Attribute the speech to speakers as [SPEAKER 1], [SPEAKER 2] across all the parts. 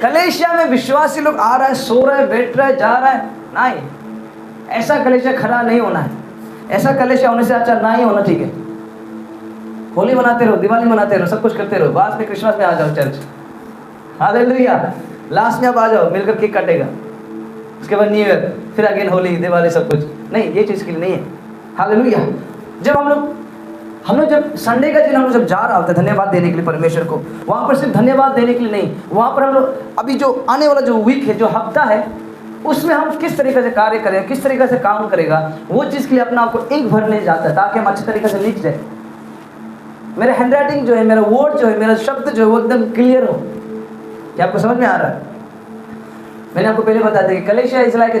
[SPEAKER 1] कलीसिया में विश्वासी लोग आ रहा है, सो रहा है, बैठ रहा है, जा रहा है, नहीं, ऐसा कलीसिया खड़ा नहीं होना है। ऐसा कलीसिया होने से अच्छा ना ही होना ठीक है। होली मनाते रहो, दिवाली मनाते रहो, सब कुछ करते रहो, बाद में क्रिसमस में आ जाओ चर्च, हालेलुया, लास्ट में आप आ जाओ, मिलकर केक काटेगा, उसके बाद न्यू ईयर, फिर अगेन होली दिवाली सब कुछ, नहीं, ये चीज़ के लिए नहीं है। हालेलुया। जब हम लोग जब संडे का दिन हम लोग जब जा रहा होता है धन्यवाद देने के लिए परमेश्वर को, वहाँ पर सिर्फ धन्यवाद देने के लिए नहीं, वहाँ पर हम लोग अभी जो आने वाला जो वीक है, जो हफ्ता है, उसमें हम किस तरीके से कार्य करें, किस तरीके से काम करेगा, वो चीज़ के लिए अपना आपको एक भरने जाता है, ताकि हम अच्छे तरीके से लिख जाए। मेरा हैंड राइटिंग जो है, मेरा वर्ड जो है, मेरा शब्द जो है, वो एकदम क्लियर हो। क्या आपको समझ में आ रहा है? मैंने आपको पहले बता दिया कि कलीसिया इज लाइक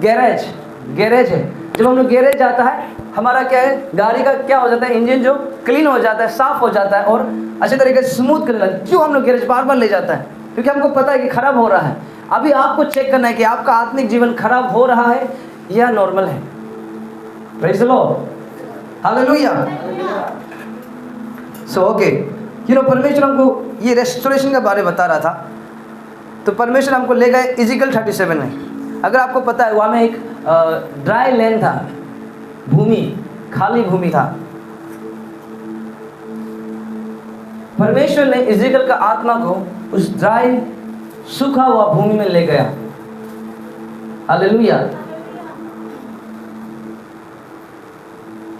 [SPEAKER 1] गैरेज है। जब हम लोग गैरेज जाता है, हमारा क्या है, गाड़ी का क्या हो जाता है, इंजन जो क्लीन हो जाता है, साफ हो जाता है और अच्छे तरीके से स्मूथ करने लगता है। क्यों हम लोग गैरेज बार बार ले जाता है? क्योंकि हमको पता है कि खराब हो रहा है। अभी आपको चेक करना है कि आपका आत्मिक जीवन खराब हो रहा है या नॉर्मल है। Praise the Lord, hallelujah. So okay, परमेश्वर हमको ये रेस्टोरेशन के बारे में बता रहा था, तो परमेश्वर हमको ले गए इज़िकल 37 में। अगर आपको पता है, वहाँ में एक ड्राई लैंड था, भूमि, खाली भूमि था। परमेश्वर ने इज़िकल का आत्मा को उस ड्राई सूखा हुआ भूमि में ले गया। हालेलुया।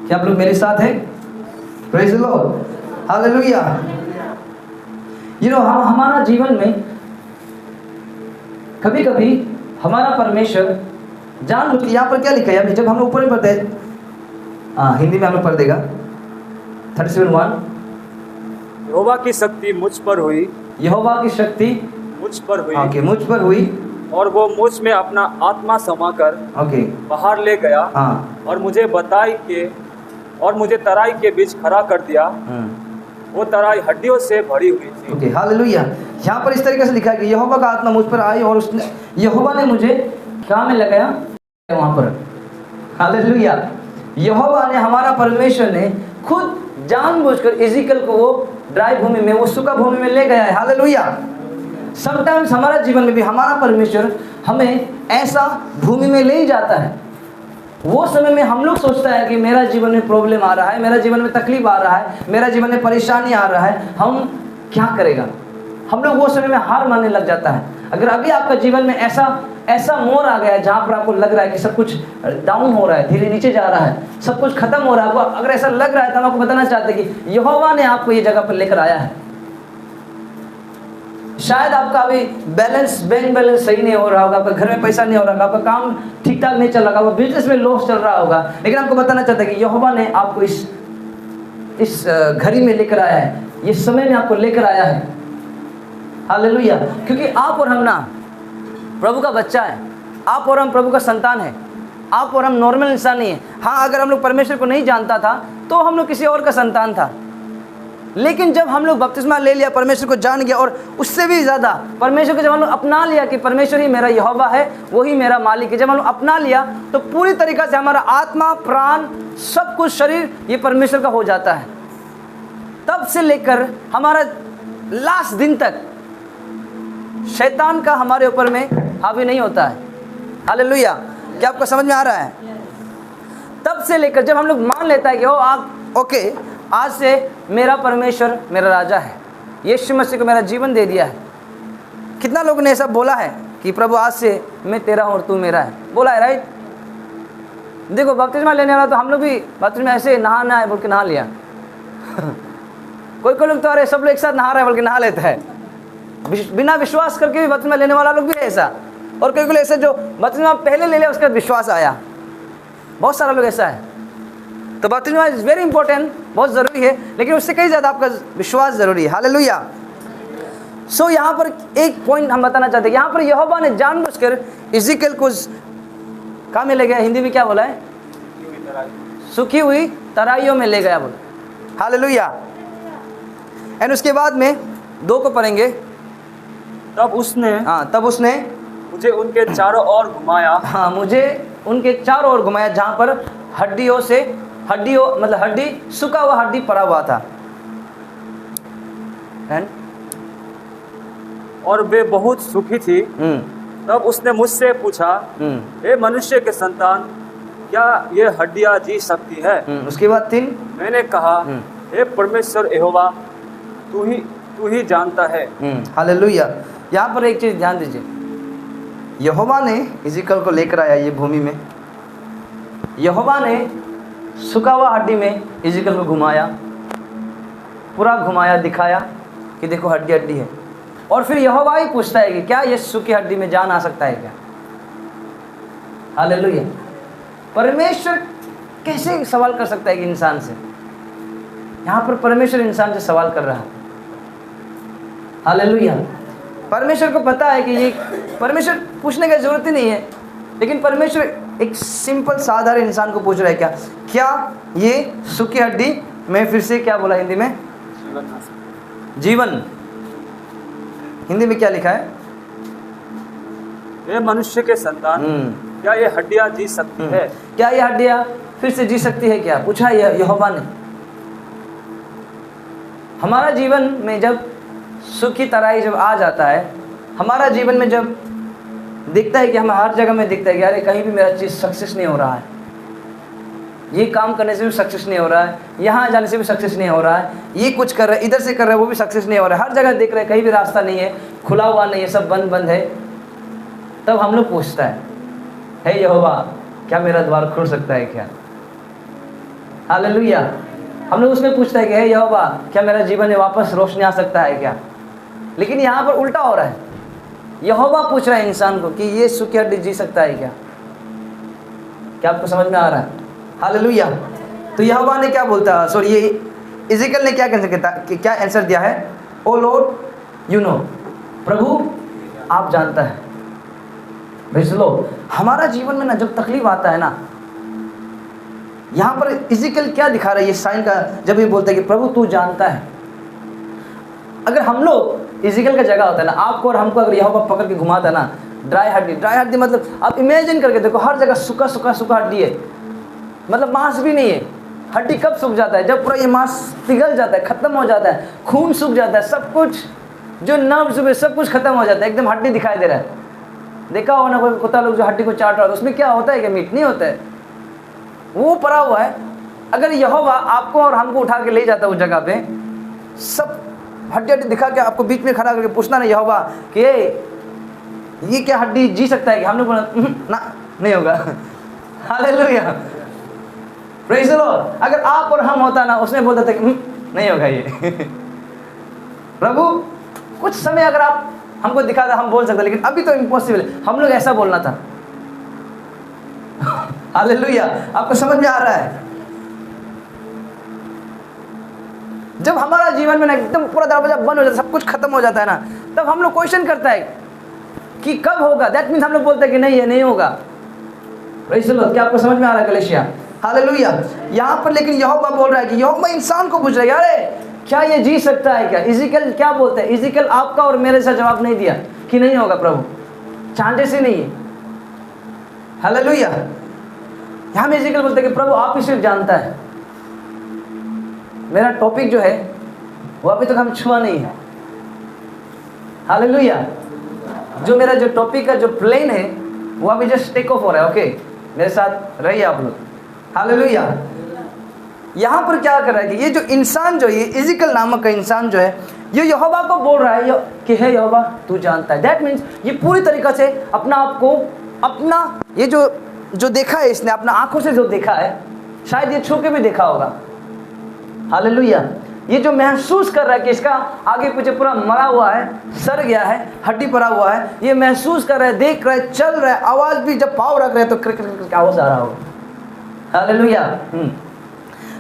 [SPEAKER 1] क्या आप लोग मेरे साथ हैं? Praise the Lord, hallelujah. हम हमारा जीवन में कभी कभी हमारा परमेश्वर जानबूझ के, यहाँ पर क्या लिखा है, जब हम लोग ऊपर में पढ़ते हैं, हिंदी में हम लोग पढ़ देगा 37:1।
[SPEAKER 2] यहोवा की शक्ति मुझ पर हुई,
[SPEAKER 1] यहोवा की शक्ति
[SPEAKER 2] मुझ पर हुई,
[SPEAKER 1] ओके, मुझ पर हुई,
[SPEAKER 2] और वो मुझ में अपना आत्मा समाकर
[SPEAKER 1] ओके,
[SPEAKER 2] बाहर ले गया, और मुझे तराई के बीच खड़ा कर दिया। वो तराई हड्डियों से भरी हुई थी।
[SPEAKER 1] Okay, hallelujah. यहाँ पर इस तरीके से लिखा है कि यहोवा का आत्मा मुझ पर आई और उसने, यहोवा ने मुझे क्या में लगाया, वहाँ पर, हालेलुया। यहोवा ने, हमारा परमेश्वर ने खुद जानबूझकर इज़िकल को वो ड्राई भूमि में, वो सूखा भूमि में ले गया है। हालेलुया। समटाइम्स हमारा जीवन में भी हमारा परमेश्वर हमें ऐसा भूमि में ले ही जाता है। वो समय में हम लोग सोचता है कि मेरा जीवन में प्रॉब्लम आ रहा है, मेरा जीवन में तकलीफ आ रहा है, मेरा जीवन में परेशानी आ रहा है, हम क्या करेगा, हम लोग वो समय में हार मानने लग जाता है। अगर अभी आपका जीवन में ऐसा मोड़ आ गया है जहाँ पर आपको लग रहा है कि सब कुछ डाउन हो रहा है, धीरे नीचे जा रहा है, सब कुछ खत्म हो रहा है, अगर ऐसा लग रहा है तो हम आपको बताना चाहते हैं कि यहोवा ने आपको ये जगह पर लेकर आया है। शायद आपका अभी बैंक बैलेंस सही नहीं हो रहा होगा, आपका घर में पैसा नहीं हो रहा होगा, आपका काम ठीक ठाक नहीं चल रहा होगा, बिजनेस में लॉस चल रहा होगा, लेकिन आपको बताना चाहता है कि यहोवा ने आपको इस घड़ी में लेकर आया है, ये समय में आपको लेकर आया है। हालेलुया। क्योंकि आप और हम ना प्रभु का बच्चा है, आप और हम प्रभु का संतान है, आप और हम नॉर्मल इंसान नहीं है। हाँ, अगर हम लोग परमेश्वर को नहीं जानता था तो हम लोग किसी और का संतान था, लेकिन जब हम लोग बपतिस्मा ले लिया, परमेश्वर को जान गया, और उससे भी ज़्यादा परमेश्वर को जब हम लोग अपना लिया कि परमेश्वर ही मेरा यहोवा है, वही मेरा मालिक है, जब हम लोग अपना लिया तो पूरी तरीक़ा से हमारा आत्मा, प्राण, सब कुछ, शरीर, ये परमेश्वर का हो जाता है। तब से लेकर हमारा लास्ट दिन तक शैतान का हमारे ऊपर में हावी नहीं होता है। हालेलुया। क्या आपको समझ में आ रहा है? तब से लेकर जब हम लोग मान लेता है कि ओके, आज से मेरा परमेश्वर मेरा राजा है, यीशु मसीह को मेरा जीवन दे दिया है। कितना लोगों ने ऐसा बोला है कि प्रभु आज से मैं तेरा हूँ और तू मेरा है, बोला है, राइट? देखो, बपतिस्मा लेने वाला तो हम लोग भी बपतिस्मा ऐसे नहाना है बोल के नहा लिया कोई लोग तो अरे सब लोग एक साथ नहा रहे हैं बोल के नहा लेता है, बिना विश्वास करके भी बपतिस्मा लेने वाला लोग भी है ऐसा। और कोई ऐसे जो बपतिस्मा पहले ले लिया उसका विश्वास आया, बहुत सारा लोग ऐसा है। तो बपतिस्मा इज़ वेरी इंपॉर्टेंट, बहुत ज़रूरी है, लेकिन उससे कहीं ज़्यादा आपका विश्वास ज़रूरी है। हालेलुया। सो यहाँ पर एक पॉइंट हम बताना चाहते हैं, यहाँ पर यहोवा ने जानबूझकर इज़िकल को कहाँ में ले गया, हिंदी में क्या बोला है, सूखी हुई तराइयों में ले गया बोल। हालेलुया। एंड उसके बाद में 2 को पढ़ेंगे।
[SPEAKER 2] तब उसने
[SPEAKER 1] मुझे
[SPEAKER 2] उनके चारों ओर घुमाया।
[SPEAKER 1] हाँ, मुझे उनके चारों ओर घुमाया, जहाँ पर हड्डियों मतलब हड्डी, सूखा हुआ हड्डी पड़ा हुआ था।
[SPEAKER 2] और वे बहुत सुखी थी। तब उसने मुझसे पूछा, हे मनुष्य के संतान, क्या ये हड्डियां जी सकती है?
[SPEAKER 1] उसके बाद 3
[SPEAKER 2] मैंने कहा, हे परमेश्वर यहोवा, तू ही जानता है।
[SPEAKER 1] हालेलुया। यहाँ पर एक चीज ध्यान दीजिए, यहोवा ने इज़िकल को लेकर आया ये भूमि में। यहोवा ने सूखा हुआ हड्डी में इज़िकल को घुमाया, पूरा घुमाया, दिखाया कि देखो हड्डी हड्डी है। और फिर यहोवा ही पूछता है कि क्या ये सूखी हड्डी में जान आ सकता है क्या? हालेलुया। परमेश्वर कैसे सवाल कर सकता है कि इंसान से? यहाँ पर परमेश्वर इंसान से सवाल कर रहा है। हालेलुया। परमेश्वर को पता है कि ये, परमेश्वर पूछने की जरूरत ही नहीं है, लेकिन परमेश्वर एक सिंपल साधारण इंसान को पूछ रहा है, क्या ये सूखी हड्डी में, फिर से क्या बोला हिंदी में? जीवन। हिंदी में क्या लिखा है?
[SPEAKER 2] हे मनुष्य के संतान, क्या ये हड्डियां जी सकती है?
[SPEAKER 1] क्या ये हड्डियां फिर से जी सकती है क्या? पूछा यहोवा ने। हमारा जीवन में जब सूखी तराई जब आ जाता है, हमारा जीवन में जब दिखता है कि हम हर जगह में दिखता है कि अरे कहीं भी मेरा चीज़ सक्सेस नहीं हो रहा है, ये काम करने से भी सक्सेस नहीं हो रहा है, यहाँ जाने से भी सक्सेस नहीं हो रहा है, ये कुछ कर रहा है, इधर से कर रहा है, वो भी सक्सेस नहीं हो रहा है, हर जगह देख रहे हैं, कहीं भी रास्ता नहीं है, खुला हुआ नहीं है, सब बंद बंद है। तब हम लोग पूछता है, हे यहोवा, क्या मेरा द्वार खुल सकता है क्या? हालेलुया। हम लोग उसमें पूछता है कि हे यहोवा, क्या मेरा जीवन में वापस रोशनी आ सकता है क्या? लेकिन यहाँ पर उल्टा हो रहा है, यहोवा पूछ रहा है इंसान को कि ये सूखी हड्डी जी सकता है क्या? क्या आपको समझ में आ रहा है? हालेलुया। तो यहोवा ने क्या बोलता, सॉरी ये इज़िकल ने क्या आंसर दिया है? ओ लॉर्ड यू नो, प्रभु आप जानता है। भेज लो। हमारा जीवन में ना जब तकलीफ आता है ना, यहाँ पर इज़िकल क्या दिखा रहा है ये साइन का, जब ये बोलता है कि प्रभु तू जानता है। अगर हम लोग इज़िकल का जगह होता है ना, आपको और हमको अगर यहोवा पकड़ के घुमाता ना, ड्राई हड्डी मतलब आप इमेजिन करके देखो, हर जगह सूखा हड्डी है, मतलब मांस भी नहीं है। हड्डी कब सूख जाता है? जब पूरा ये मांस पिघल जाता है, खत्म हो जाता है, खून सूख जाता है, सब कुछ जो नर्व्स है सब कुछ खत्म हो जाता है, एकदम हड्डी दिखाई दे रहा है। देखा हो ना कोई कुत्ता लोग जो हड्डी को चाट रहा है, उसमें क्या होता है कि मीट नहीं होता है, वो पड़ा हुआ है। अगर यहोवा आपको और हमको उठा के ले जाता है उस जगह पे, सब हड्डी दिखा के आपको बीच में खड़ा करके पूछना ना यहोवा कि ये क्या हड्डी जी सकता है कि? हम लोग बोला ना, नहीं होगा। Hallelujah, praise the Lord. अगर आप और हम होता ना, उसने बोलता था कि नहीं होगा ये। प्रभु कुछ समय अगर आप हमको दिखाता, हम बोल सकते, लेकिन अभी तो इम्पॉसिबल है। हम लोग ऐसा बोलना था। हालेलुया, आपको समझ में आ रहा है? जब हमारा जीवन में ना एकदम पूरा दरवाजा बंद हो जाता है, सब कुछ खत्म हो जाता है ना, तब हम लोग क्वेश्चन करता है कि कब होगा। दैट मीन्स हम लोग बोलते हैं कि नहीं ये नहीं होगा। Praise the Lord. क्या आपको समझ में आ रहा है कलीसिया? हालेलुया। यहाँ पर लेकिन यहोवा बोल रहा है कि यहोवा इंसान को पूछ रहा है, अरे क्या ये जी सकता है क्या? इज़िकल क्या बोलता है? इज़िकल आपका और मेरे से जवाब नहीं दिया कि नहीं होगा प्रभु, चांसेस ही नहीं है। हालेलुया। यहाँ में इज़िकल बोलता है कि प्रभु आप ही सिर्फ जानता है। मेरा टॉपिक जो है वो अभी तक हम छुआ नहीं है। हालेलुया। जो मेरा जो टॉपिक का जो प्लेन है वो अभी जस्ट टेक ऑफ हो रहा है। ओके, मेरे साथ रहिए आप लोग। हालेलुया। यहाँ पर क्या कर रहा है कि ये जो इंसान जो ये इज़िकल नामक का इंसान जो है, ये यहोवा को बोल रहा है कि हे यहोवा तू जानता है। दैट मीन्स ये पूरी तरीक़ा से अपना आप को, अपना ये जो देखा है इसने, अपना आंखों से जो देखा है, शायद ये छू के भी देखा होगा। हालेलुया। ये जो महसूस कर रहा है कि इसका आगे पीछे पूरा मरा हुआ है, सड़ गया है, हड्डी पड़ा हुआ है, ये महसूस कर रहा है, देख रहा है, चल रहा है, आवाज़ भी जब पाँव रख रहे हैं तो क्रिक क्रिक क्रिक आवाज़ आ रहा होगा। हालेलुया।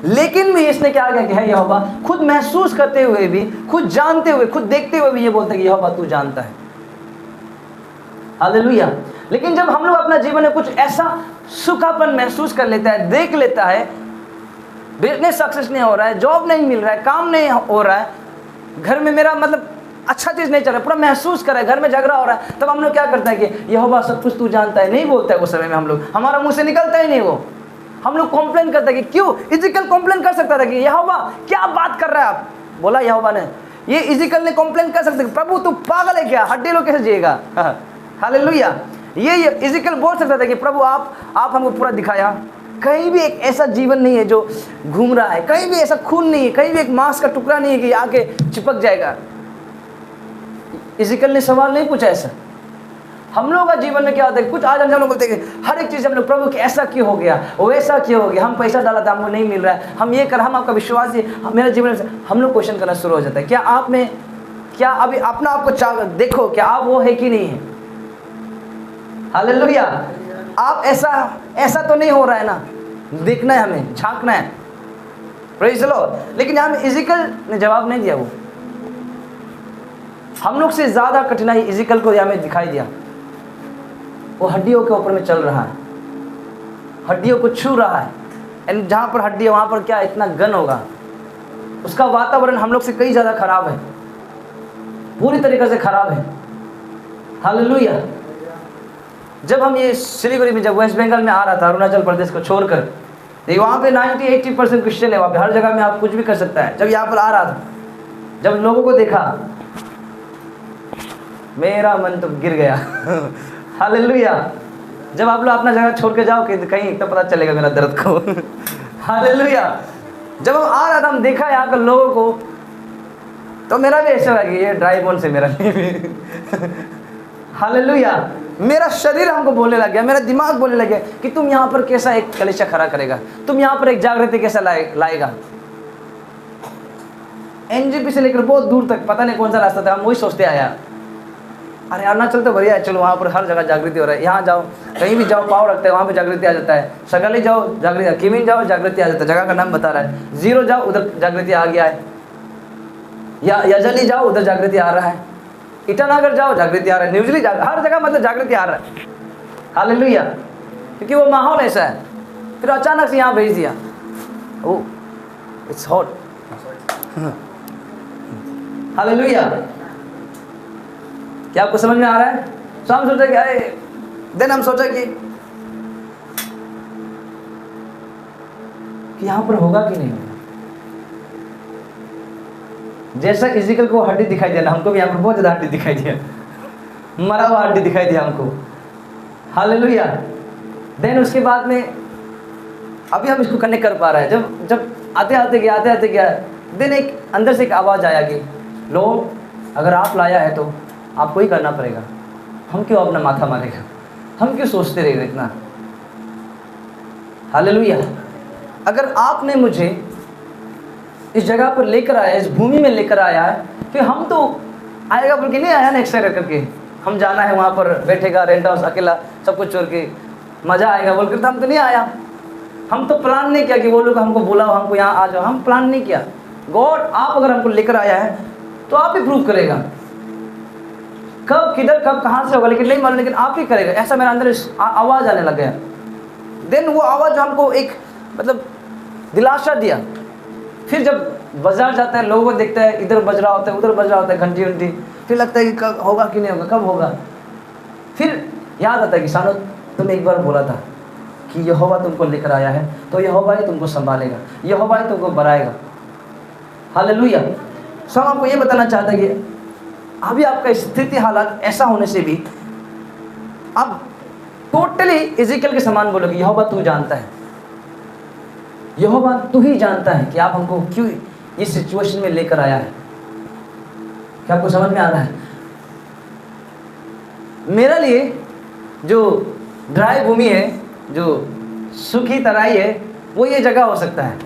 [SPEAKER 1] लेकिन भी इसने क्या किया कि है यहोवा, खुद महसूस करते हुए भी, खुद जानते हुए, खुद देखते हुए भी ये बोलता है कि यहोवा तू जानता है। हालेलुया। लेकिन जब हम लोग अपना जीवन में कुछ ऐसा सूखापन महसूस कर लेता है, देख लेता है, बिजनेस सक्सेस नहीं हो रहा है, जॉब नहीं मिल रहा है, काम नहीं हो रहा है, घर में मेरा मतलब अच्छा चीज़ नहीं चल रहा है, पूरा महसूस कर रहा है, घर में झगड़ा हो रहा है, तब हम लोग क्या करता है कि यहोवा सब कुछ तू जानता है। नहीं बोलता है उस समय में, हम लोग, हमारा मुंह से निकलता ही नहीं वो। हम लोग कंप्लेन करते हैं कि क्यों? इज़िकल कंप्लेन कर सकता था कि यहोवा क्या बात कर रहा है आप? बोला यहोवा ने ये इज़िकल ने कंप्लेन कर सकते, प्रभु तू पागल है क्या, हड्डी लोग कैसे जिएगा। हालेलुया। ये इज़िकल बोल सकता था कि प्रभु आप हमको पूरा दिखाया, कहीं भी एक ऐसा जीवन नहीं है जो घूम रहा है, कहीं भी ऐसा खून नहीं है, कहीं भी एक मांस का टुकड़ा नहीं है कि आके चिपक जाएगा। इज़िकल ने सवाल नहीं पूछा ऐसा। हम लोगों का जीवन में क्या होता है, कुछ आज हम लोग बोलते हैं हर एक चीज़ हम लोग, प्रभु कि ऐसा क्यों हो गया, वैसा क्यों हो गया, हम पैसा डाला था हमको नहीं मिल रहा है, हम ये कर, हम आपका विश्वास ही मेरे जीवन में, हम लोग क्वेश्चन करना शुरू हो जाता है। क्या आप में, क्या अभी अपना आपको देखो, क्या आप वो है कि नहीं है। हालेलुया। आप ऐसा तो नहीं हो रहा है ना, देखना है हमें, झांकना है। Praise the Lord. लेकिन यहाँ में इज़िकल ने जवाब नहीं दिया। वो हम लोग से ज़्यादा कठिनाई इज़िकल को यहाँ में दिखाई दिया। वो हड्डियों के ऊपर में चल रहा है, हड्डियों को छू रहा है, एंड जहाँ पर हड्डी है वहाँ पर क्या इतना गन होगा। उसका वातावरण हम लोग से कई ज़्यादा खराब है, पूरी तरीके से खराब है। हालेलुया। जब हम ये सिलीगुड़ी में, जब वेस्ट बंगाल में आ रहा था, अरुणाचल प्रदेश को छोड़कर, तो वहाँ पे 90-80% क्रिश्चियन है। वहाँ पे हर जगह में आप कुछ भी कर सकता है। जब यहाँ पर आ रहा था, जब लोगों को देखा, मेरा मन तो गिर गया। हालेलुया। जब आप लोग अपना जगह छोड़ के जाओ कि कहीं तो पता चलेगा मेरा दर्द को। हालेलुया। जब हम आ रहा था, हम देखा यहाँ के लोगों को, तो मेरा भी ऐसा लगा कि ये ड्राई बोन से मेरा नहीं। हालेलुया। मेरा शरीर हमको बोलने लग गया, मेरा दिमाग बोलने लग गया कि तुम यहाँ पर कैसा एक कलीसिया खड़ा करेगा, तुम यहाँ पर एक जागृति कैसा लाएगा। एनजेपी से लेकर बहुत दूर तक पता नहीं कौन सा रास्ता था, हम वही सोचते आया, अरे अरुणाचल तो बढ़िया है, चलो वहाँ पर हर जगह जागृति हो रहा है। यहाँ जाओ, कहीं भी जाओ, पाव रखते हैं वहाँ पे जागृति आ जाता है। सगाली जाओ जागृति, किमिन जाओ जागृति आ जाता है, जगह का नाम बता रहा है। जीरो जाओ उधर जागृति आ गया है, या यजली जाओ उधर जागृति आ रहा है, ईटानगर जाओ जागृति आ रहा है, न्यूजली हर जगह मतलब जागृति आ रहा है। हालेलुया। क्योंकि वो माहौल ऐसा है। फिर अचानक से यहाँ भेज दिया, ओह इट्स हॉट। हालेलुया। क्या आपको समझ में आ रहा है? तो हम सोचा कि अरे, देन हम सोचा कि यहाँ पर होगा कि नहीं होगा। जैसा इज़िकल को हड्डी दिखाई दिया ना, हमको भी यहाँ पर बहुत ज़्यादा हड्डी दिखाई दिया, मरा हुआ हड्डी दिखाई दिया हमको। हालेलुया। देन उसके बाद में अभी हम इसको कनेक्ट कर पा रहे हैं। जब आते आते गया, देन एक अंदर से एक आवाज़ आया कि लोग, अगर आप लाया है तो आपको ही करना पड़ेगा, हम क्यों अपना माथा मारेगा, हम क्यों सोचते रहेगा इतना। हालेलुया। अगर आपने मुझे इस जगह पर लेकर आया, इस भूमि में लेकर आया है, फिर हम तो आएगा बोल के नहीं आया ना एक्सरे करके, हम जाना है वहाँ पर बैठेगा रेंट हाउस अकेला सब कुछ छोड़ के मज़ा आएगा बोल कर, तो हम तो नहीं आया। हम तो प्लान नहीं किया कि वो लोग हमको बोला हमको यहाँ आ जाओ, हम प्लान नहीं किया। गॉड आप अगर हमको लेकर आया है तो आप ही प्रूव करेगा, कब किधर कब कहाँ से होगा लेकिन नहीं मालूम, लेकिन आप ही करेगा। ऐसा मेरे अंदर आवाज़ आने लग गया। देन वो आवाज़ हमको एक मतलब दिलासा दिया। फिर जब बाजार जाता है, लोगों को देखता है, इधर बज रहा होता है उधर बज रहा होता है घंटी, फिर लगता है कि कब होगा कि नहीं होगा, कब होगा। फिर याद आता है कि सानो तुमने एक बार बोला था कि यहोवा तुमको लेकर आया है, तो यहोवा ही तुमको संभालेगा, यहोवा ही तुमको बढ़ाएगा। हालेलुया। सो आपको ये बताना चाहता है कि अभी आपका स्थिति हालात ऐसा होने से भी आप टोटली इज़िकल के समान बोलोगे, यहोवा तू जानता है, यहोवा तू ही जानता है कि आप हमको क्यों इस सिचुएशन में लेकर आया है। क्या आपको समझ में आ रहा है? मेरे लिए जो ड्राई भूमि है, जो सूखी तराई है, वो ये जगह हो सकता है।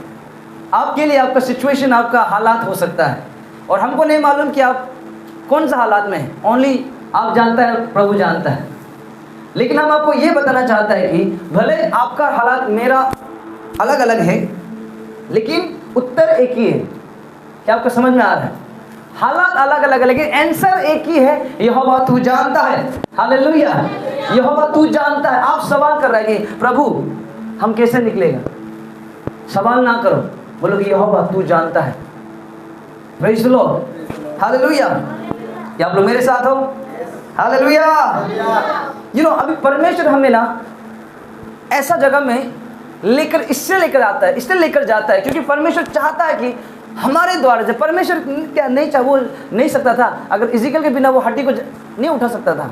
[SPEAKER 1] आपके लिए आपका सिचुएशन, आपका हालात हो सकता है, और हमको नहीं मालूम कि आप कौन सा हालात में हैं। ओनली आप जानता है, प्रभु जानता है। लेकिन हम आपको ये बताना चाहता है कि भले आपका हालात मेरा अलग अलग है, लेकिन उत्तर एक ही है। क्या आपको समझ में आ रहा है? हालात अलग अलग है लेकिन आंसर एक ही है, यहोवा तू जानता है। हालेलुया। यहोवा तू जानता है। आप सवाल कर रहे हैं कि प्रभु हम कैसे निकलेगा, सवाल ना करो, बोलो कि यहोवा तू जानता है। Praise the Lord. हालेलुया। क्या आप लोग मेरे साथ हो? हालेलुया। अभी परमेश्वर हमें ना ऐसा जगह में लेकर इससे लेकर आता है, इससे लेकर जाता है, क्योंकि परमेश्वर चाहता है कि हमारे द्वारा, जब परमेश्वर क्या नहीं चाह, वो नहीं सकता था, अगर इज़ीकियल के बिना वो हड्डी को नहीं उठा सकता था।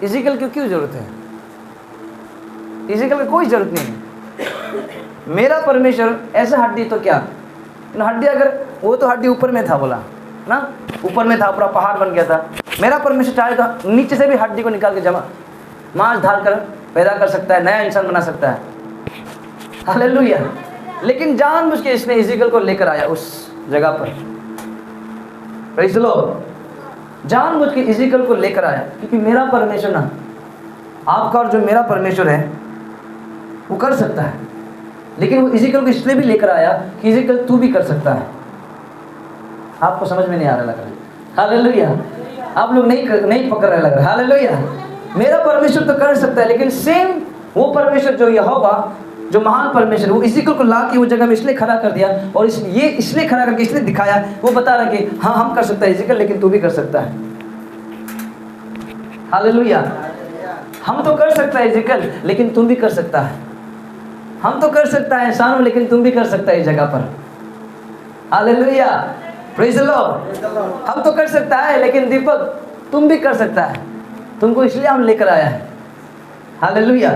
[SPEAKER 1] इज़ीकियल की क्यों जरूरत है? इज़ीकियल की कोई जरूरत नहीं है। मेरा परमेश्वर ऐसा हड्डी तो क्या, हड्डी अगर वो तो हड्डी ऊपर में था, बोला ना, ऊपर में था, पूरा पहाड़ बन गया था। मेरा परमेश्वर चाहे तो नीचे से भी हड्डी को निकाल के जमा मांस ढाल कर पैदा कर सकता है, नया इंसान बना सकता है। हालेलुया। लेकिन जानबूझ के इसने इज़ीकियल को लेकर आया उस जगह पर। Praise the Lord. जानबूझ के इज़ीकियल को लेकर आया, क्योंकि मेरा परमेश्वर ना, आपका और जो मेरा परमेश्वर है वो कर सकता है। लेकिन वो इज़ीकियल को इसलिए भी लेकर आया कि इज़ीकियल तू भी कर सकता है। आपको समझ में नहीं आ रहा लग रहा है? हालेलुया। आप लोग नहीं पकड़ रहे लग रहा है। हालेलुया। मेरा परमेश्वर तो कर सकता है, लेकिन सेम वो परमेश्वर जो यहोवा, जो महान परमेश्वर, वो इज़ीकियल को ला के वो जगह में इसलिए खड़ा कर दिया, और ये इसलिए खड़ा करके इसलिए दिखाया, वो बता रहा कि हाँ हम कर सकता है इज़ीकियल, लेकिन तू भी कर सकता है। हालेलुया। हम तो कर सकता है इज़ीकियल, लेकिन तुम भी कर सकता है। हम तो कर सकता है इंसानों, लेकिन तुम भी कर सकता है इस जगह पर। हालेलुया। Praise the Lord. हम तो कर सकता है, लेकिन दीपक तुम भी कर सकता है। तुमको इसलिए हम लेकर आया है। हालेलुया।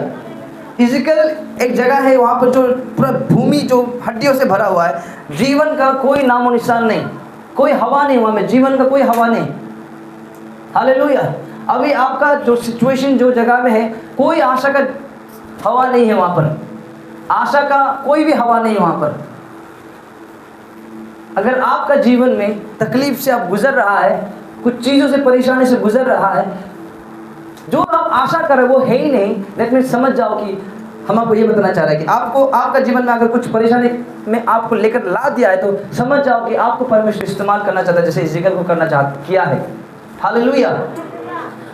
[SPEAKER 1] इज़ीकियल एक जगह है, वहाँ पर जो पूरा भूमि जो हड्डियों से भरा हुआ है, जीवन का कोई नामो निशान नहीं, कोई हवा नहीं, वहाँ में जीवन का कोई हवा नहीं। हालेलुया। अभी आपका जो सिचुएशन जो जगह में है, कोई आशा का हवा नहीं है वहाँ पर, आशा का कोई भी हवा नहीं वहाँ पर। अगर आपका जीवन में तकलीफ से आप गुजर रहा है, कुछ चीज़ों से परेशानी से गुजर रहा है, जो आप आशा कर रहे वो है ही नहीं, लेकिन समझ जाओ कि हम आपको ये बताना चाह रहे हैं कि आपको आपका जीवन में अगर कुछ परेशानी में आपको लेकर ला दिया है, तो समझ जाओ कि आपको परमेश्वर इस्तेमाल करना चाहता है, जैसे इज़ीकियल को किया है। हालेलुया।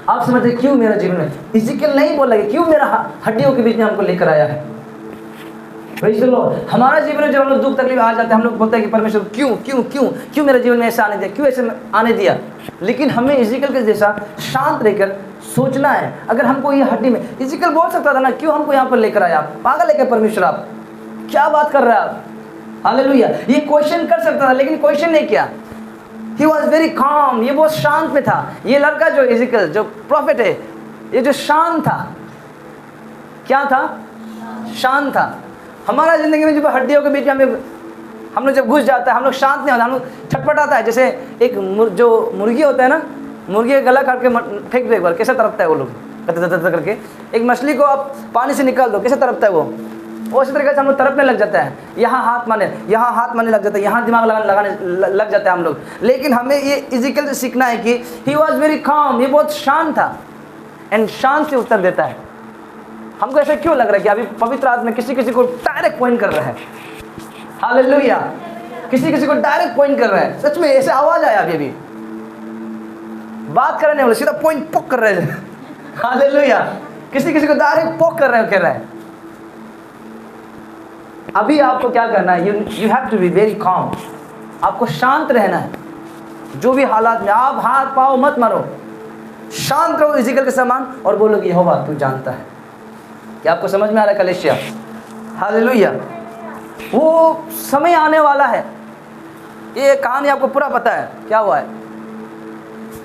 [SPEAKER 1] आप समझते क्यों मेरा जीवन में इज़ीकियल नहीं बोला, क्यों मेरा हड्डियों के बीच में हमको लेकर आया है। Praise the Lord. हमारा जीवन में जब हम लोग दुख तकलीफ आ जाते हैं, हम लोग बोलते हैं कि परमेश्वर क्यों क्यों क्यों क्यों मेरे जीवन में ऐसा आने दिया, क्यों ऐसे आने दिया। लेकिन हमें इज़ीकियल के जैसा शांत रहकर सोचना है। अगर हमको ये हड्डी में, इज़ीकियल बोल सकता था ना, क्यों हमको यहाँ पर लेकर आया, पागल है क्या परमेश्वर, आप क्या बात कर रहे हैं आप। हालेलुया। ये क्वेश्चन कर सकता था, लेकिन क्वेश्चन नहीं किया। ही वॉज वेरी काम, ये बहुत शांत में था। ये लड़का जो इज़ीकियल जो प्रॉफिट है, ये जो शांत था, क्या था, शांत था। हमारा ज़िंदगी में जब हड्डियों के बीच में हम लोग जब घुस जाता है, हम लोग शांत नहीं होता, हम लोग छटपटाता है। जैसे एक जो मुर्गी होता है ना, मुर्गी का गला काट के फेंक दो एक बार, कैसे तड़पता है वो लोग करके। एक मछली को आप पानी से निकाल दो, कैसे तड़पता है वो उसी तरीके से हम लोग तड़पने लग जाता है। यहाँ हाथ मारने लग जाता है, यहाँ दिमाग लगाने लग जाता है हम लोग। लेकिन हमें ये इज़ीकियल से सीखना है कि ही वॉज वेरी काम, ये बहुत शांत था, एंड शांत से उत्तर देता है। हमको ऐसा क्यों लग रहा है कि अभी पवित्र आत्मा किसी को डायरेक्ट पॉइंट कर रहा है। हालेलुया। किसी को डायरेक्ट पॉइंट कर रहा है। सच में ऐसे आवाज आया अभी बात करने वाले सीधा पॉइंट पोक कर रहे हैं। हालेलुया। किसी को डायरेक्ट पोक कर रहा है। अभी आपको क्या करना है, you have to be very calm. आपको शांत रहना है। जो भी हालात में आप हाथ पाओ मत मारो, शांत रहो इज़ीकियल के समान, और बोलो कि यहोवा तू जानता है। क्या आपको समझ में आ रहा है कलीसिया? हालेलुया। वो समय आने वाला है, ये कहानी आपको पूरा पता है क्या हुआ है।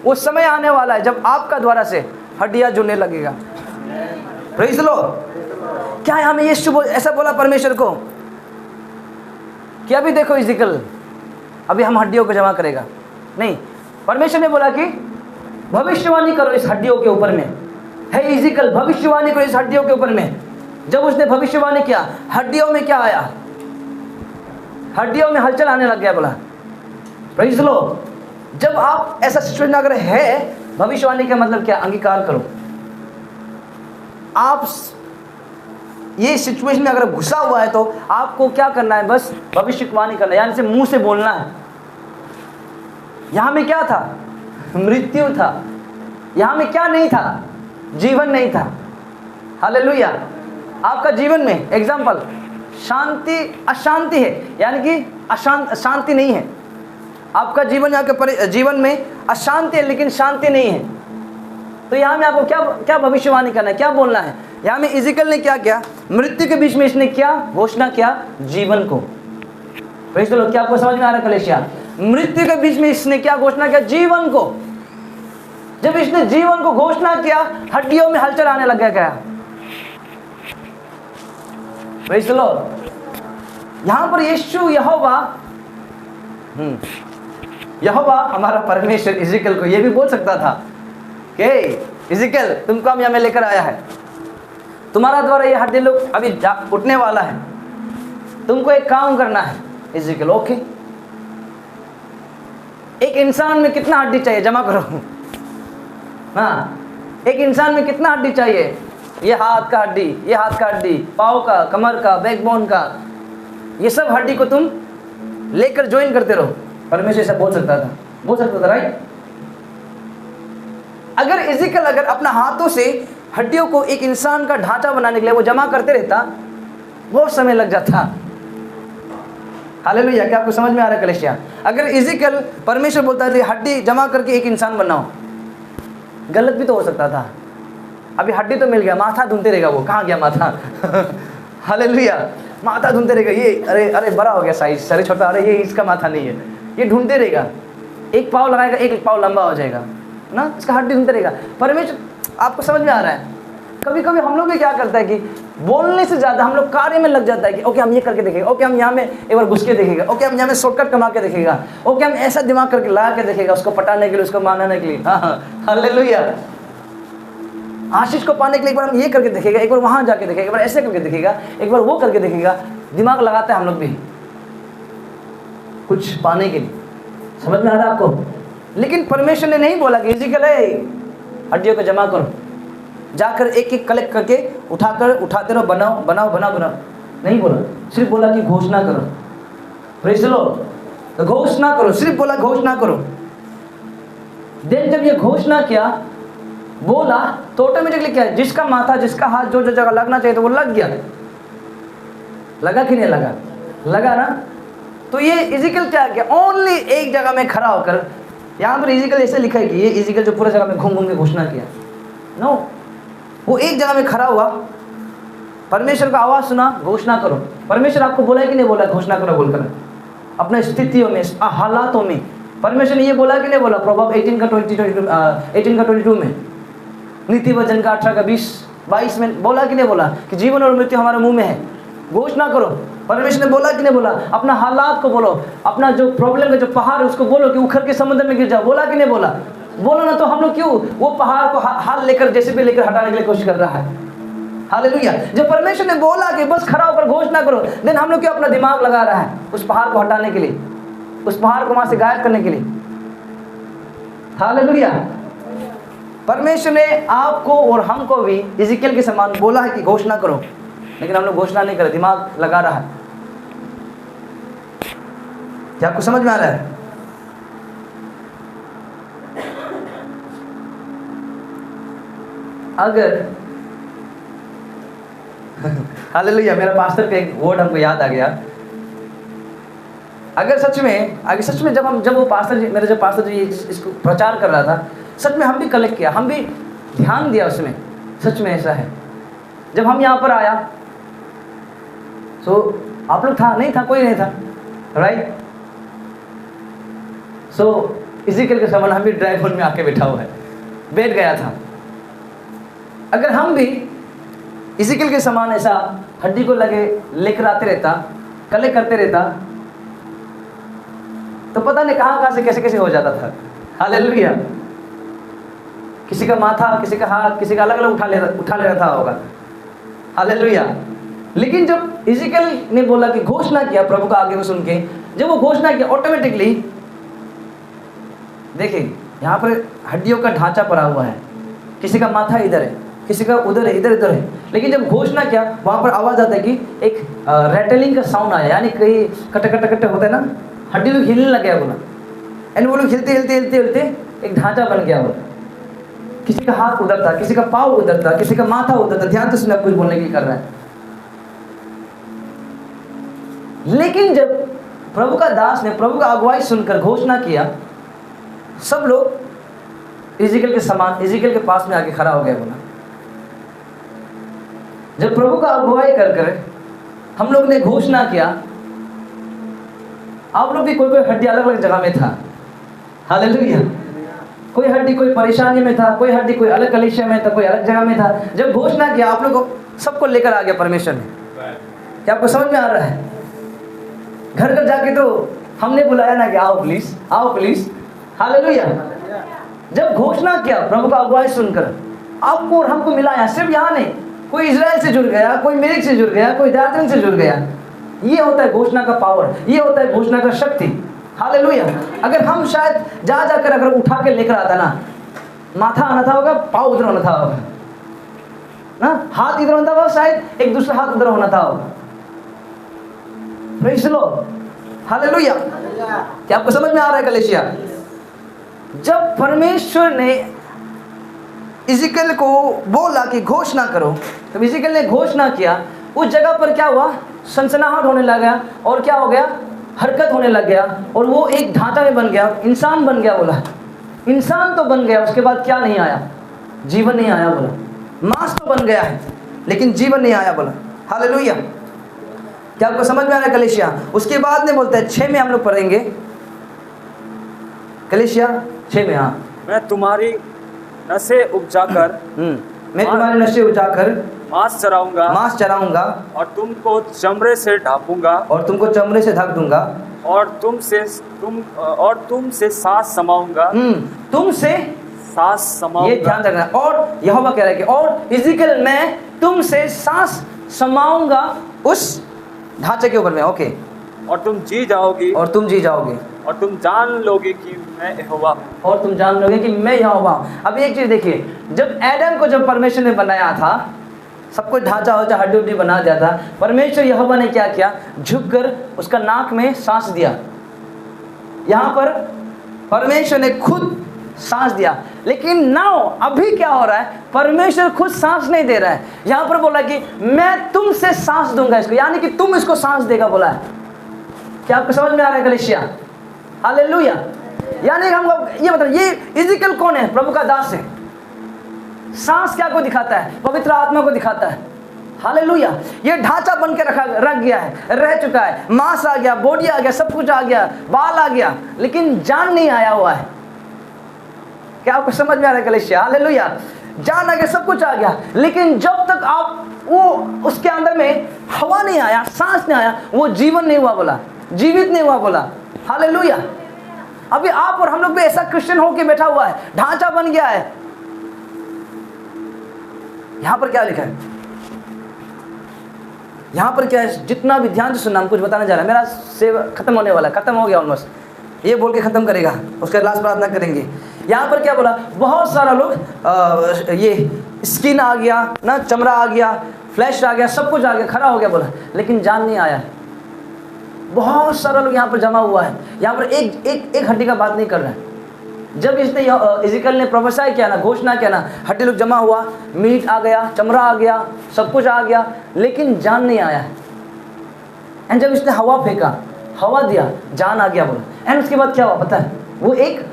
[SPEAKER 1] वो समय आने वाला है जब आपका द्वारा से हड्डियां जुड़ने लगेगा। Praise the Lord. क्या है, हमें यीशु ऐसा बोला परमेश्वर को कि अभी देखो इज़ीकियल, अभी हम हड्डियों को जमा करेगा नहीं। परमेश्वर ने बोला कि भविष्यवाणी करो इस हड्डियों के ऊपर में। है इज़ीकियल, भविष्यवाणी करो इस हड्डियों के ऊपर में। जब उसने भविष्यवाणी किया, हड्डियों में क्या आया, हड्डियों में हलचल आने लग गया। बोला प्रेज़ द लॉर्ड। जब आप ऐसा सिचुएशन अगर है, भविष्यवाणी का मतलब क्या, अंगीकार करो। आप ये सिचुएशन में अगर घुसा हुआ है तो आपको क्या करना है, बस भविष्यवाणी करना है, यानी से मुंह से बोलना है। यहां में क्या था, मृत्यु था। यहां में क्या नहीं था, जीवन नहीं था। हालेलुया। आपका जीवन में एग्जाम्पल शांति अशांति है, यानी कि शांति नहीं है। आपका जीवन, यहाँ के जीवन में अशांति है लेकिन शांति नहीं है। तो यहाँ में आपको क्या भविष्यवाणी करना है, क्या बोलना है। यहाँ में इज़ीकियल ने क्या किया, मृत्यु के बीच में इसने क्या घोषणा किया? जीवन को। Praise the Lord. क्या आपको समझ में आ रहा है कलीसिया? मृत्यु के बीच में इसने क्या घोषणा किया? जीवन को। जब इसने जीवन को घोषणा किया, हड्डियों में हलचल आने लग गया। Praise the Lord. यहां पर यीशु यहोवा हमारा परमेश्वर इज़ेकियल को यह भी बोल सकता था कि इज़ेकियल तुमको हम यहां में लेकर आया है, तुम्हारा द्वारा ये हड्डी लोग अभी उठने वाला है, तुमको एक काम करना है। इज़ेकियल ओके। एक इंसान में कितना हड्डी चाहिए? जमा करो। हाँ, एक इंसान में कितना हड्डी चाहिए? ये हाथ का हड्डी, ये हाथ का हड्डी, पाँव का, कमर का, बैकबोन का, ये सब हड्डी को तुम लेकर ज्वाइन करते रहो। परमेश्वर ऐसा बोल सकता था, राइट? अगर इज़ेकियल अगर अपना हाथों से हड्डियों को एक इंसान का ढांचा बनाने के लिए वो जमा करते रहता, बहुत समय लग जाता। हालेलुया। क्या आपको समझ में आ रहा है कलीसिया? अगर इज़ेकियल परमेश्वर बोलता है हड्डी जमा करके एक इंसान बनाओ, गलत भी तो हो सकता था। अभी हड्डी तो मिल गया, माथा ढूंढते रहेगा वो, कहाँ गया माथा? हालेलुया। माथा ढूंढते रहेगा, ये अरे बड़ा हो गया साइज, सर छोटा, अरे ये इसका माथा नहीं है, ये ढूंढते रहेगा। एक पाँव लगाएगा, एक पाँव लंबा हो जाएगा ना, इसका हड्डी ढूंढते रहेगा। परमेश्वर, आपको समझ में आ रहा है? कभी कभी हम लोग भी क्या करता है कि बोलने से ज़्यादा हम लोग कार्य में लग जाता है कि ओके हम ये करके देखेंगे, ओके हम यहाँ में एक बार घुस के देखेगा, ओके हम यहाँ में शॉर्टकट कमा के देखेगा, ओके हम ऐसा दिमाग करके लगा के देखेगा उसको पटाने के लिए, उसको मानाने के लिए। हाँ, हालेलुया। आशीष को पाने के लिए एक बार हम ये करके देखेगा, एक बार वहाँ जाके देखेगा, एक बार ऐसे करके देखेगा, एक बार वो करके देखेगा। दिमाग लगाते हैं हम लोग भी कुछ पाने के लिए। समझ में आ रहा है आपको? लेकिन परमेश्वर ने नहीं बोला कि इज़ेकियल हड्डियों को जमा करो, जाकर एक एक कलेक्ट करके उठाते रहो, बनाओ। नहीं बोला, सिर्फ बोला कि घोषणा करो। Praise the Lord. तो घोषणा करो, सिर्फ बोला घोषणा करो। देन जब ये घोषणा किया, बोला, तो ऑटोमेटिकली क्या है? जिसका माथा, जिसका हाथ जो जगह लगना चाहिए तो वो लग गया। लगा कि नहीं लगा? लगा ना। तो ये इज़ेकियल क्या किया? ओनली एक जगह में खड़ा होकर, यहाँ पर इज़ेकियल ऐसे लिखा है कि ये इज़ेकियल जो पूरा जगह में घूम के घोषणा किया, नो, वो एक जगह में खड़ा हुआ, परमेश्वर का आवाज़ सुना, घोषणा करो। परमेश्वर आपको बोला है कि नहीं बोला घोषणा करो बोलकर? अपने स्थितियों में, हालातों में परमेश्वर ने ये बोला कि नहीं बोला? प्रभाव 18 का 22 में, नीति वचन का 18 का 20-22 में बोला कि नहीं बोला कि जीवन और मृत्यु हमारे मुंह में है, घोषणा करो। परमेश्वर ने बोला कि नहीं बोला? अपना हालात को बोलो, अपना जो प्रॉब्लम का जो पहाड़ है उसको बोलो कि उखड़ के समुद्र में गिर जाओ। बोला कि नहीं बोला? बोलो ना। तो हम लोग क्यों वो पहाड़ को हाथ लेकर, जैसे भी लेकर हटाने के लिए कोशिश कर रहा है? हालेलुया। जब परमेश्वर ने बोला कि बस खड़ा होकर घोषणा करो, देन हम लोग क्यों अपना दिमाग लगा रहा है उस पहाड़ को हटाने के लिए, उस पहाड़ को वहां से गायब करने के लिए? हालेलुया। परमेश्वर ने आपको और हमको भी इज़ेकियल के समान बोला है कि घोषणा करो, लेकिन हम लोग घोषणा नहीं कर रहे, दिमाग लगा रहा है। क्या आपको समझ में आ रहा है? अगर हालेलुया, मेरा पास्टर का एक वर्ड हमको याद आ गया। अगर सच में जब वो पास्टर जी, मेरा जो पास्टर जी इसको प्रचार कर रहा था, सच में हम भी कलेक्ट किया, हम भी ध्यान दिया उसमें। सच में ऐसा है। जब हम यहाँ पर आया, सो आप लोग था नहीं था, कोई नहीं था, राइट? सो इज़ेकियल के समान हम भी ड्राइवर में आके बैठ गया था। अगर हम भी इज़ेकियल के समान ऐसा हड्डी को लेकर आते रहता, कलेक्ट करते रहता, तो पता नहीं कहाँ से कैसे हो जाता था। हालेलुया। किसी का माथा, किसी का हाथ, किसी का अलग अलग उठा ले रहा था होगा। हालेलुया। लेकिन जब इज़ेकियल ने बोला कि घोषणा किया, प्रभु का आगे को सुन के जब वो घोषणा किया, ऑटोमेटिकली देखिए यहाँ पर हड्डियों का ढांचा पड़ा हुआ है, किसी का माथा इधर है, किसी का उधर है, इधर है। लेकिन जब घोषणा किया, वहाँ पर आवाज़ आता है कि एक रैटलिंग का साउंड आया, यानी कहीं कटे होता है ना, हड्डी लोग हिलने लग गया बोला, एंड वो लोग हिलते एक ढांचा बन गया बोला। किसी का हाथ उधर था, किसी का पाँव उधर था, किसी का माथा उधर था। ध्यान से सुनना, कुछ बोलने के लिए कर रहा है। लेकिन जब प्रभु का दास ने प्रभु का अगुवाई सुनकर घोषणा किया, सब लोग इज़ेकियल के समान इज़ेकियल के पास में आके खड़ा हो गया बोला। जब प्रभु का अगुवाई कर कर हम लोग ने घोषणा किया, आप लोग भी कोई कोई हड्डी अलग अलग जगह में था, हालेलुया। कोई हड्डी कोई परेशानी में था, कोई हड्डी कोई अलग कलीसिया में था, कोई अलग जगह में था। जब घोषणा किया आप लोग को सबको लेकर आ गया परमेश्वर ने। क्या आपको समझ में आ रहा है? घर घर जाके तो हमने बुलाया ना कि आओ प्लीज, आओ प्लीज, हालेलुया। जब घोषणा किया प्रभु का अगुवाई सुनकर, आपको और हमको मिला है। सिर्फ यहाँ नहीं, कोई इजराइल से जुड़ गया, कोई मेरिक से जुड़ गया, कोई दार्जिलिंग से जुड़ गया। ये होता है घोषणा का पावर, ये होता है घोषणा का शक्ति, हालेलुया। अगर हम शायद जा जाकर अगर उठा के लेकर आता ना, माथा आना था होगा, पाँव उधर होना था होगा ना, हाथ इधर होना था, शायद एक दूसरा हाथ उधर होना था होगा। Praise the Lord, hallelujah. क्या आपको समझ में आ रहा है कलीसिया? जब परमेश्वर ने इज़िकियल को बोला कि घोषणा करो, तब इज़िकियल ने घोषणा किया। उस जगह पर क्या हुआ? सनसनाहट होने लगा और क्या हो गया? हरकत होने लग गया और वो एक ढांचा में बन गया, इंसान बन गया। बोला इंसान तो बन गया, उसके बाद क्या नहीं आया? जीवन नहीं आया। बोला मांस तो बन गया है लेकिन जीवन नहीं आया। बोला हालेलुया। क्या आपको समझ में आ रहा है कलीसिया? उसके बाद में बोलते हैं 6 में हम लोग पढ़ेंगे, कलीसिया 6 में। हाँ,
[SPEAKER 2] मैं तुम्हारी नसें उपजाकर
[SPEAKER 1] मैं तुम्हारे नशे उठाकर
[SPEAKER 2] मांस चराऊंगा,
[SPEAKER 1] मांस चराऊंगा
[SPEAKER 2] और तुमको चमड़े से ढांपूंगा,
[SPEAKER 1] और तुमको चमड़े से ढक दूंगा,
[SPEAKER 2] और तुमसे सांस समाऊंगा,
[SPEAKER 1] तुमसे
[SPEAKER 2] सांस समाऊंगा।
[SPEAKER 1] ये ध्यान रखना। और यहोवा कह रहा है कि और इज़िकियल मैं तुमसे सांस समाऊंगा उस ढांचे के ऊपर में। ओके,
[SPEAKER 2] और तुम जी जाओगी,
[SPEAKER 1] और तुम जी जाओगे,
[SPEAKER 2] और तुम जान लोगे कि मैं यहोवा हूँ,
[SPEAKER 1] और तुम जान लोगे कि मैं यहोवा हूँ। अब एक चीज देखिए, जब एडम को जब परमेश्वर ने बनाया था, सब कुछ ढांचा हो, हड्डी उड्डी बना दिया था, परमेश्वर यहोवा ने क्या किया? झुककर उसका नाक में सांस दिया। यहाँ पर परमेश्वर ने खुद सांस दिया। लेकिन नाउ अभी क्या हो रहा है? परमेश्वर खुद सांस नहीं दे रहा है। यहाँ पर बोला कि मैं तुमसे सांस दूंगा इसको, यानी कि तुम इसको सांस देगा बोला है। क्या आपको समझ में आ रहा है कलीसिया? हालेलुया। यानी हमको ये मतलब, ये इज़िकियल कौन है? प्रभु का दास है। सांस क्या को दिखाता है? पवित्र आत्मा को दिखाता है। हालेलुया। ये ढांचा बन के रख गया है, रह चुका है। मांस आ गया, बॉडी आ गया, सब कुछ आ गया, बाल आ गया, लेकिन जान नहीं आया हुआ है। क्या आपको समझ में आ रहा है कलीसिया? हालेलुया। जान आ गया, सब कुछ आ गया, लेकिन जब तक आप वो उसके अंदर में हवा नहीं आया, सांस नहीं आया, वो जीवन नहीं हुआ बोला, जीवित नहीं हुआ बोला। हालेलुया। अभी आप और हम लोग भी ऐसा क्रिश्चियन होके बैठा हुआ है, ढांचा बन गया है। यहां पर क्या लिखा है? यहां पर क्या है? जितना भी ध्यान से सुनना, हम कुछ बताने जा रहा है। मेरा सेवा खत्म होने वाला है, खत्म हो गया ऑलमोस्ट। ये बोल के खत्म करेगा, उसके लास्ट प्रार्थना करेंगे। यहाँ पर क्या बोला? बहुत सारा लोग ये स्किन आ गया ना, चमड़ा आ गया, फ्लैश आ गया, सब कुछ आ गया, खड़ा हो गया बोला, लेकिन जान नहीं आया। बहुत सारा लोग यहाँ पर जमा हुआ है। यहाँ पर एक हड्डी का बात नहीं कर रहा है। जब इसने इज़िकियल ने प्रोफेसाई किया ना, घोषणा किया ना, हड्डी लोग जमा हुआ, मीट आ गया, चमड़ा आ गया, सब कुछ आ गया, लेकिन जान नहीं आया। एंड जब इसने हवा फेंका, हवा दिया, जान आ गया बोला। एंड उसके बाद क्या हुआ पता है? वो एक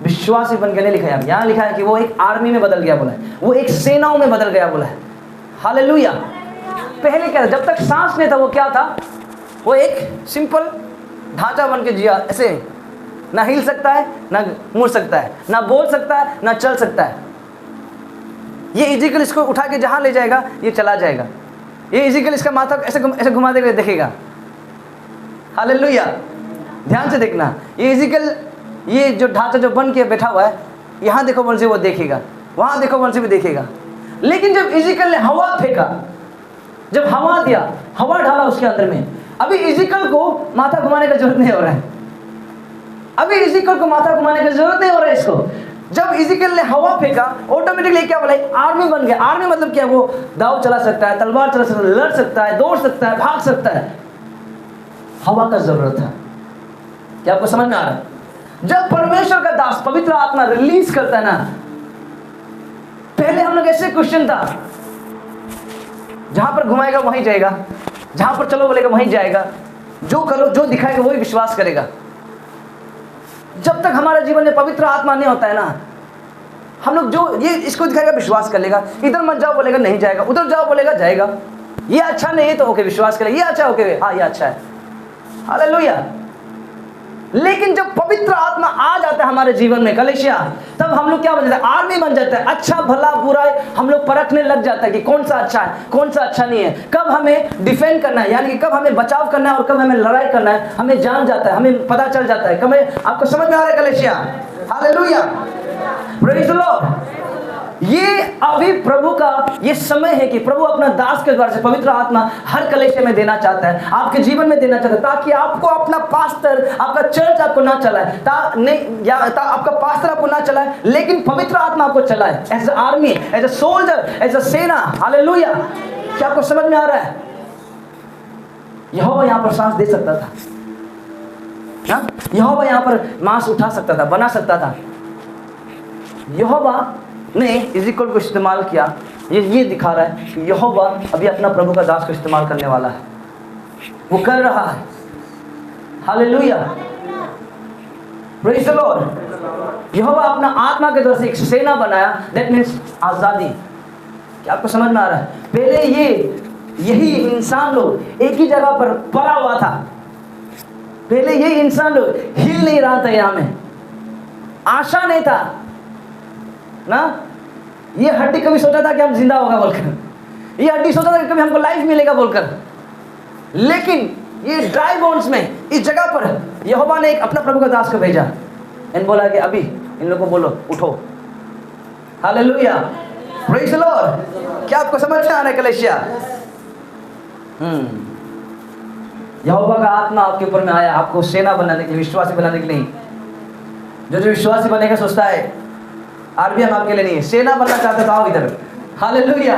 [SPEAKER 1] विश्वासी बन गया। नहीं लिखा है, यहाँ लिखा है कि वो एक आर्मी में बदल गया बोला है, वो एक सेनाओं में बदल गया बोला है। हालेलुया। पहले क्या था? जब तक सांस नहीं था, वो क्या था? वो एक सिंपल ढांचा बन के जिया, ऐसे ना हिल सकता है, ना मुड़ सकता है, ना बोल सकता है, ना चल सकता है। ये इज़िकियल इसको उठा के जहां ले जाएगा, ये चला जाएगा। ये इज़िकियल इसका माथा ऐसे घुमा देगा, देखेगा। हालेलुया। ध्यान से देखना, ये इज़िकियल, ये जो ढांचा जो बन के बैठा हुआ है, यहाँ देखो बोल से वो देखेगा, वहां देखो बोल से भी देखेगा। लेकिन जब इज़िकियल ने हवा फेंका, जब हवा दिया, हवा डाला उसके अंदर में, अभी इज़िकियल को माथा घुमाने का जरूरत नहीं हो रहा है। अभी इज़िकियल को माथा घुमाने की जरूरत नहीं हो रहा है इसको। जब इज़िकियल ने हवा फेंका, ऑटोमेटिकली क्या बोला? आर्मी बन गया। आर्मी मतलब क्या? वो दाव चला सकता है, तलवार चला सकता है, लड़ सकता है, दौड़ सकता है, भाग सकता है। हवा का जरूरत है। क्या आपको समझ में आ रहा है? जब परमेश्वर का दास पवित्र आत्मा रिलीज करता है ना, पहले हम लोग ऐसे क्वेश्चन था, जहां पर घुमाएगा वहीं जाएगा, जहां पर चलो बोलेगा वहीं जाएगा, जो करो जो दिखाएगा वही विश्वास करेगा। जब तक हमारे जीवन में पवित्र आत्मा नहीं होता है ना, हम लोग जो ये इसको दिखाएगा विश्वास कर लेगा, इधर मत जाओ बोलेगा नहीं जाएगा, उधर जाओ बोलेगा जाएगा, ये अच्छा नहीं है तो ओके विश्वास करेगा, ये अच्छा ओके हाँ ये अच्छा है, हालेलुया। लेकिन जब पवित्र आत्मा आ जाता है हमारे जीवन में कलीसिया, तब हम लोग क्या बन जाता है, आर्मी बन जाता है, अच्छा भला बुरा हम लोग परखने लग जाता है कि कौन सा अच्छा है कौन सा अच्छा नहीं है, कब हमें डिफेंड करना है, यानी कि कब हमें बचाव करना है और कब हमें लड़ाई करना है, हमें जान जाता है, हमें पता चल जाता है। कब आपको समझ में आ रहा है कलीसिया? Hallelujah, praise the Lord. ये अभी प्रभु का ये समय है कि प्रभु अपना दास के द्वारा से पवित्र आत्मा हर कलीसिया में देना चाहता है, आपके जीवन में देना चाहता है, ताकि आपको अपना पास्टर, आपका चर्च आपको ना चलाए, आपका पास्टर आपको ना चलाए, लेकिन पवित्र आत्मा आपको चलाए, as a army, as a soldier, as a सेना। हालेलुया, क्या आपको समझ में आ रहा है? यहोवा यहाँ पर सांस दे सकता था, यहोवा यहाँ पर मांस उठा सकता था, बना सकता था। यहोवा ने इज़राइल को इस्तेमाल किया। ये दिखा रहा है कि यहोवा अभी अपना प्रभु का दास को इस्तेमाल करने वाला है, वो कर रहा है। Hallelujah, praise the Lord. यहोवा अपना आत्मा के द्वारा से एक सेना बनाया, दैट मीन्स आज़ादी। क्या आपको समझ में आ रहा है? पहले यही इंसान लोग एक ही जगह पर पड़ा हुआ था, पहले यही इंसान लोग हिल नहीं रहा था, यहाँ में आशा नहीं था ना। ये हड्डी कभी सोचा था कि हम जिंदा होगा बोलकर, ये हड्डी सोचा था कि कभी हमको लाइफ मिलेगा बोलकर, लेकिन ये ड्राई बोन्स में इस जगह पर यहोवा ने एक अपना प्रभु का दास को भेजा एंड बोला कि अभी इन लोगों को बोलो उठो। Hallelujah, praise the Lord. क्या आपको समझ में आ रहा है कलीसिया? यहोवा का आत्मा आपके ऊपर में आया, आपको सेना बनाने के लिए, विश्वासी बनाने के लिए। जो विश्वासी बनेगा सोचता है आर्मी हम आपके लिए नहीं है, सेना बनना चाहते तो आओ इधर। Hallelujah,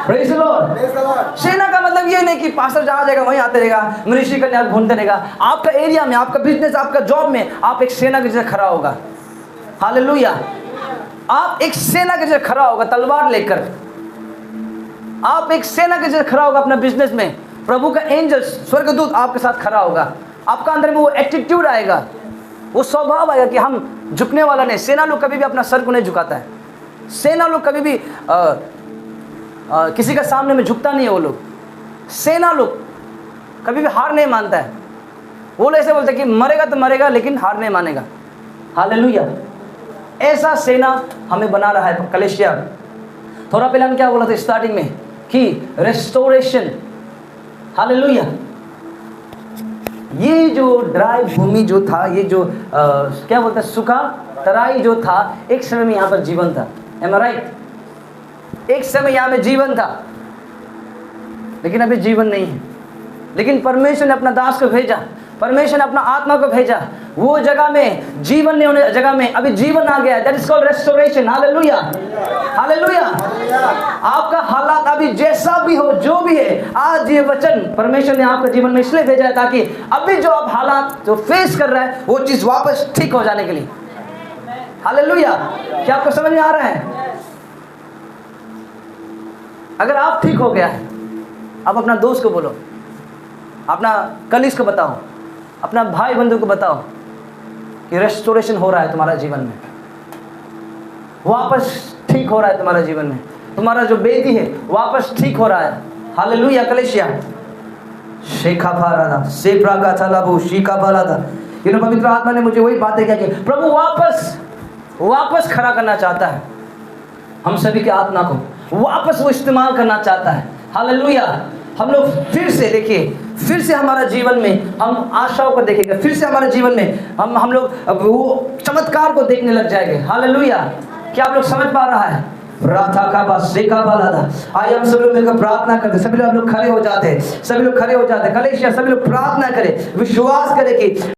[SPEAKER 1] praise the Lord. सेना का मतलब ये नहीं कि पास्टर जहाँ जाएगा वहीं आते रहेगा, मिनिस्ट्री करने आप घूमते रहेगा। आपका एरिया में, आपका बिजनेस, आपका जॉब में आप एक सेना के जैसे खड़ा होगा। हालेलुया, आप एक सेना के जैसे खड़ा होगा, तलवार लेकर आप एक सेना के जैसे खड़ा होगा अपना बिजनेस में। प्रभु का एंजल, स्वर्गदूत आपके साथ खड़ा होगा। आपका अंदर में वो एटीट्यूड आएगा, वो स्वभाव आएगा कि हम झुकने वाला नहीं। सेना लोग कभी भी अपना सर को नहीं झुकाता है, सेना लोग कभी भी किसी का सामने में झुकता नहीं है। वो लोग, सेना लोग कभी भी हार नहीं मानता है। वो लोग ऐसे बोलते हैं कि मरेगा तो मरेगा लेकिन हार नहीं मानेगा। हालेलुया, ऐसा सेना हमें बना रहा है कलीसिया। थोड़ा पहले हम क्या बोला था स्टार्टिंग में कि रेस्टोरेशन। हालेलुया, ये जो ड्राई भूमि जो था, ये जो क्या बोलते हैं सूखा तराई जो था, एक समय में यहाँ पर जीवन था। एम आई राइट? एक समय यहाँ में जीवन था, लेकिन अभी जीवन नहीं है। लेकिन परमेश्वर ने अपना दास को भेजा, परमेश्वर ने अपना आत्मा को भेजा, वो जगह में जीवन नहीं होने जगह में अभी जीवन आ गया। That is called restoration. Hallelujah, hallelujah. आपका हालात अभी जैसा भी हो, जो भी है, आज ये वचन परमेश्वर ने आपके जीवन में इसलिए भेजा है ताकि अभी जो आप हालात जो फेस कर रहा है वो चीज वापस ठीक हो जाने के लिए। हालेलुया, क्या आपको समझ में आ रहा है? अगर आप ठीक हो गया है, आप अपना दोस्त को बोलो, अपना कलीग को बताओ, अपना भाई बंधु को बताओ कि रेस्टोरेशन हो रहा है तुम्हारा जीवन में, वापस ठीक हो रहा है तुम्हारा जीवन में, तुम्हारा जो बेदी है वापस ठीक हो रहा है। हालेलुया कलीसिया। शेखा भारादा सेप्रा का थलाबू शीका भारादा। पवित्र आत्मा ने मुझे वही बातें क्या कि प्रभु वापस खड़ा करना चाहता है, हम सभी के आत्मा को वापस वो इस्तेमाल करना चाहता है। हालेलुया। हम लोग फिर से देखिए, फिर से हमारा जीवन में हम आशाओं को देखेंगे, फिर से हमारे जीवन में हम लोग वो चमत्कार को देखने लग जाएंगे। हालेलुया। क्या आप लोग समझ पा रहा है? राधा का बस सेका वाला था। आइए हम सभी लोग मिलकर प्रार्थना करते, सभी लोग खड़े हो जाते हैं, सभी लोग खड़े हो जाते हैं। कलीसिया सभी लोग प्रार्थना करें, विश्वास करें कि